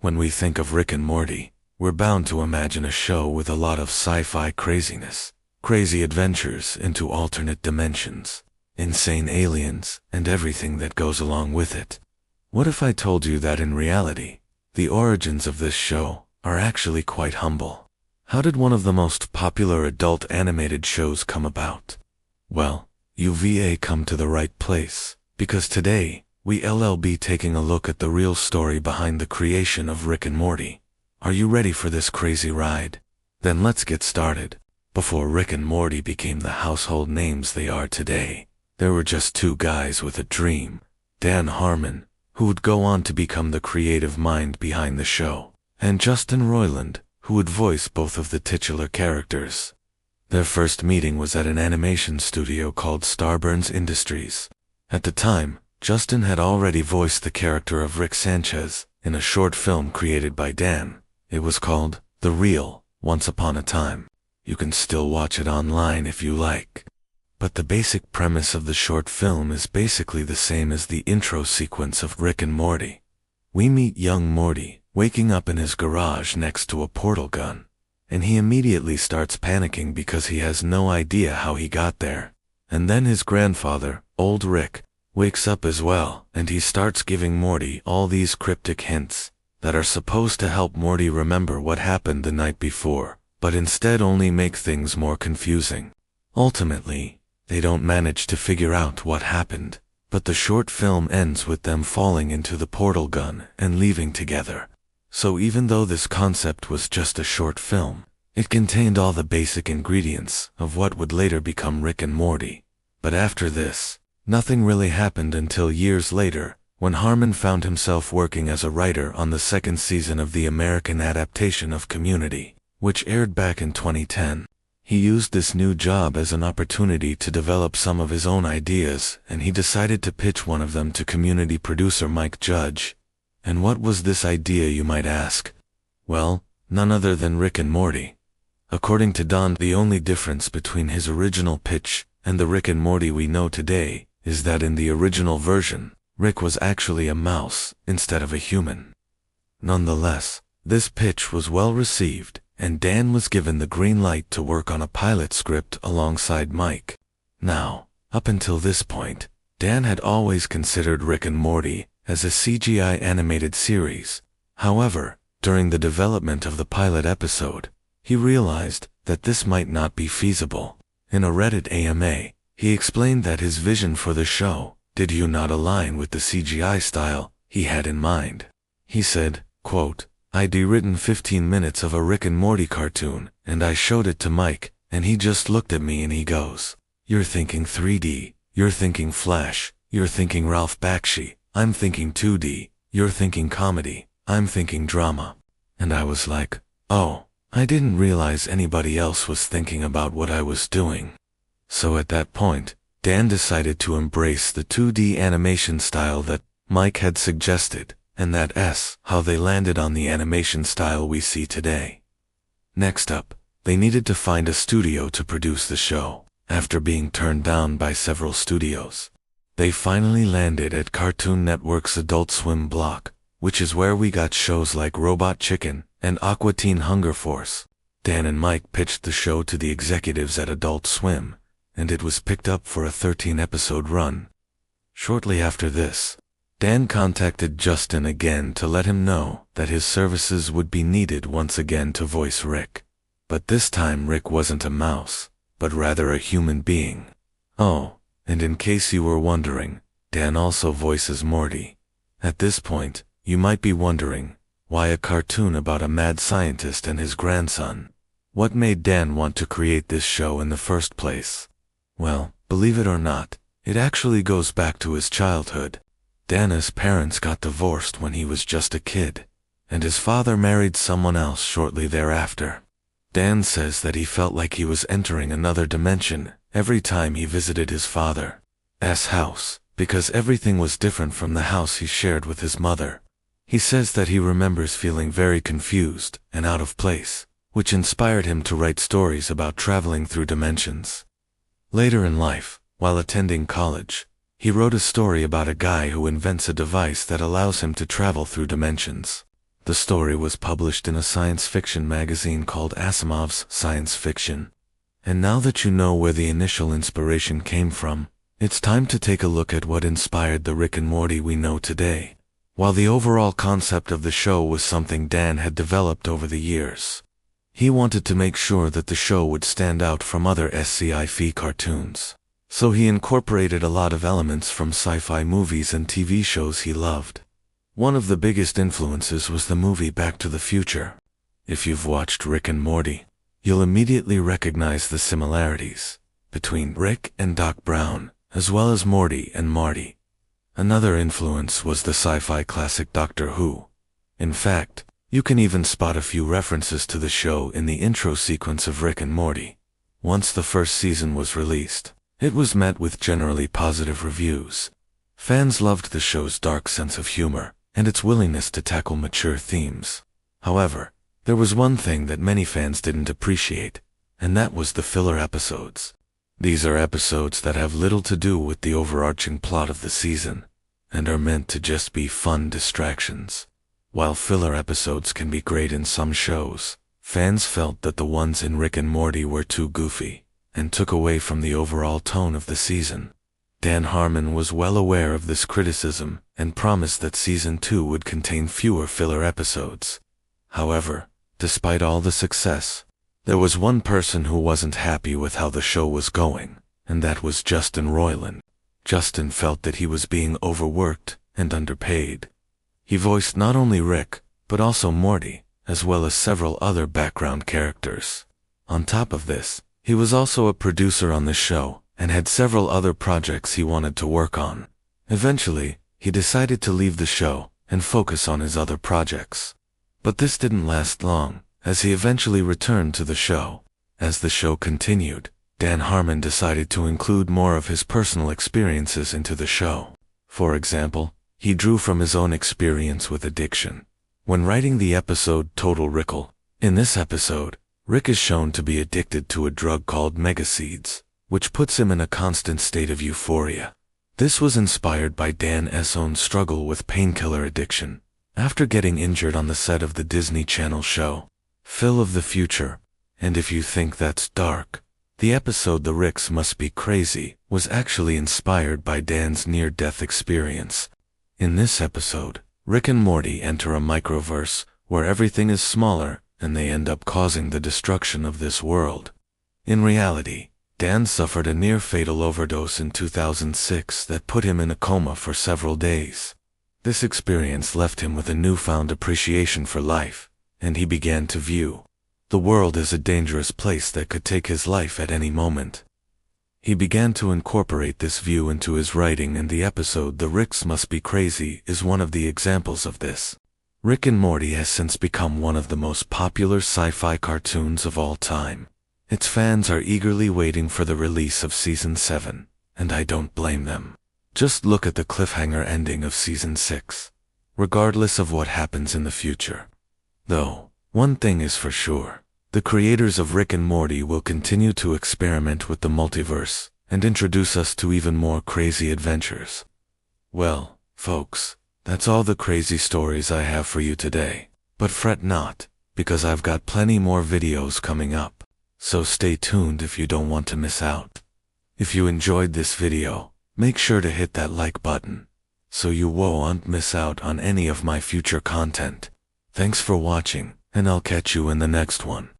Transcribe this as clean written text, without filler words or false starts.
When we think of Rick and Morty, we're bound to imagine a show with a lot of sci-fi craziness, crazy adventures into alternate dimensions, insane aliens, and everything that goes along with it. What if I told you that in reality, the origins of this show are actually quite humble? How did one of the most popular adult animated shows come about? Well, you've come to the right place, because today, we'll be taking a look at the real story behind the creation of Rick and Morty. Are you ready for this crazy ride? Then let's get started. Before Rick and Morty became the household names they are today, there were just two guys with a dream, Dan Harmon, who would go on to become the creative mind behind the show, and Justin Roiland, who would voice both of the titular characters. Their first meeting was at an animation studio called Starburns Industries. At the time, Justin had already voiced the character of Rick Sanchez in a short film created by Dan. It was called The Real Once Upon a Time. You can still watch it online if you like. But the basic premise of the short film is basically the same as the intro sequence of Rick and Morty. We meet young Morty waking up in his garage next to a portal gun, and he immediately starts panicking because he has no idea how he got there. And then his grandfather, old Rick, wakes up as well, and he starts giving Morty all these cryptic hints that are supposed to help Morty remember what happened the night before, but instead only make things more confusing. Ultimately, they don't manage to figure out what happened, but the short film ends with them falling into the portal gun and leaving together. So even though this concept was just a short film, it contained all the basic ingredients of what would later become Rick and Morty. But after this, nothing really happened until years later, when Harmon found himself working as a writer on the second season of the American adaptation of Community, which aired back in 2010. He used this new job as an opportunity to develop some of his own ideas, and he decided to pitch one of them to Community producer Mike Judge. And what was this idea, you might ask? Well, none other than Rick and Morty. According to Don, the only difference between his original pitch and the Rick and Morty we know today is that in the original version, Rick was actually a mouse instead of a human. Nonetheless, this pitch was well received, and Dan was given the green light to work on a pilot script alongside Mike. Now, up until this point, Dan had always considered Rick and Morty as a CGI animated series. However, during the development of the pilot episode, he realized that this might not be feasible. In a Reddit AMA, he explained that his vision for the show did not align with the CGI style he had in mind. He said, quote, "I'd written 15 minutes of a Rick and Morty cartoon, and I showed it to Mike, and he just looked at me and he goes, 'You're thinking 3D, you're thinking Flash, you're thinking Ralph Bakshi, I'm thinking 2D, you're thinking comedy, I'm thinking drama.' And I was like, oh, I didn't realize anybody else was thinking about what I was doing." So at that point, Dan decided to embrace the 2D animation style that Mike had suggested, and that's how they landed on the animation style we see today. Next up, they needed to find a studio to produce the show. After being turned down by several studios, they finally landed at Cartoon Network's Adult Swim block, which is where we got shows like Robot Chicken and Aqua Teen Hunger Force. Dan and Mike pitched the show to the executives at Adult Swim, and it was picked up for a 13-episode run. Shortly after this, Dan contacted Justin again to let him know that his services would be needed once again to voice Rick. But this time Rick wasn't a mouse, but rather a human being. Oh, and in case you were wondering, Dan also voices Morty. At this point, you might be wondering, why a cartoon about a mad scientist and his grandson? What made Dan want to create this show in the first place? Well, believe it or not, it actually goes back to his childhood. Dan's parents got divorced when he was just a kid, and his father married someone else shortly thereafter. Dan says that he felt like he was entering another dimension every time he visited his father's house, because everything was different from the house he shared with his mother. He says that he remembers feeling very confused and out of place, which inspired him to write stories about traveling through dimensions. Later in life, while attending college, he wrote a story about a guy who invents a device that allows him to travel through dimensions. The story was published in a science fiction magazine called Asimov's Science Fiction. And now that you know where the initial inspiration came from, it's time to take a look at what inspired the Rick and Morty we know today. While the overall concept of the show was something Dan had developed over the years, he wanted to make sure that the show would stand out from other sci-fi cartoons. So he incorporated a lot of elements from sci-fi movies and TV shows he loved. One of the biggest influences was the movie Back to the Future. If you've watched Rick and Morty, you'll immediately recognize the similarities between Rick and Doc Brown, as well as Morty and Marty. Another influence was the sci-fi classic Doctor Who. In fact, you can even spot a few references to the show in the intro sequence of Rick and Morty. Once the first season was released, it was met with generally positive reviews. Fans loved the show's dark sense of humor and its willingness to tackle mature themes. However, there was one thing that many fans didn't appreciate, and that was the filler episodes. These are episodes that have little to do with the overarching plot of the season, and are meant to just be fun distractions. While filler episodes can be great in some shows, fans felt that the ones in Rick and Morty were too goofy, and took away from the overall tone of the season. Dan Harmon was well aware of this criticism and promised that Season 2 would contain fewer filler episodes. However, despite all the success, there was one person who wasn't happy with how the show was going, and that was Justin Roiland. Justin felt that he was being overworked and underpaid. He voiced not only Rick, but also Morty, as well as several other background characters. On top of this, he was also a producer on the show, and had several other projects he wanted to work on. Eventually, he decided to leave the show and focus on his other projects. But this didn't last long, as he eventually returned to the show. As the show continued, Dan Harmon decided to include more of his personal experiences into the show. For example, he drew from his own experience with addiction. When writing the episode Total Rickle, in this episode, Rick is shown to be addicted to a drug called megaseeds, which puts him in a constant state of euphoria. This was inspired by Dan's own struggle with painkiller addiction. After getting injured on the set of the Disney Channel show, Phil of the Future, and if you think that's dark, the episode The Ricks Must Be Crazy was actually inspired by Dan's near-death experience. In this episode, Rick and Morty enter a microverse where everything is smaller and they end up causing the destruction of this world. In reality, Dan suffered a near-fatal overdose in 2006 that put him in a coma for several days. This experience left him with a newfound appreciation for life, and he began to view the world as a dangerous place that could take his life at any moment. He began to incorporate this view into his writing, and the episode The Ricks Must Be Crazy is one of the examples of this. Rick and Morty has since become one of the most popular sci-fi cartoons of all time. Its fans are eagerly waiting for the release of Season 7, and I don't blame them. Just look at the cliffhanger ending of Season 6, regardless of what happens in the future. Though, one thing is for sure, the creators of Rick and Morty will continue to experiment with the multiverse and introduce us to even more crazy adventures. Well, folks, that's all the crazy stories I have for you today. But fret not, because I've got plenty more videos coming up. So stay tuned if you don't want to miss out. If you enjoyed this video, make sure to hit that like button, so you won't miss out on any of my future content. Thanks for watching, and I'll catch you in the next one.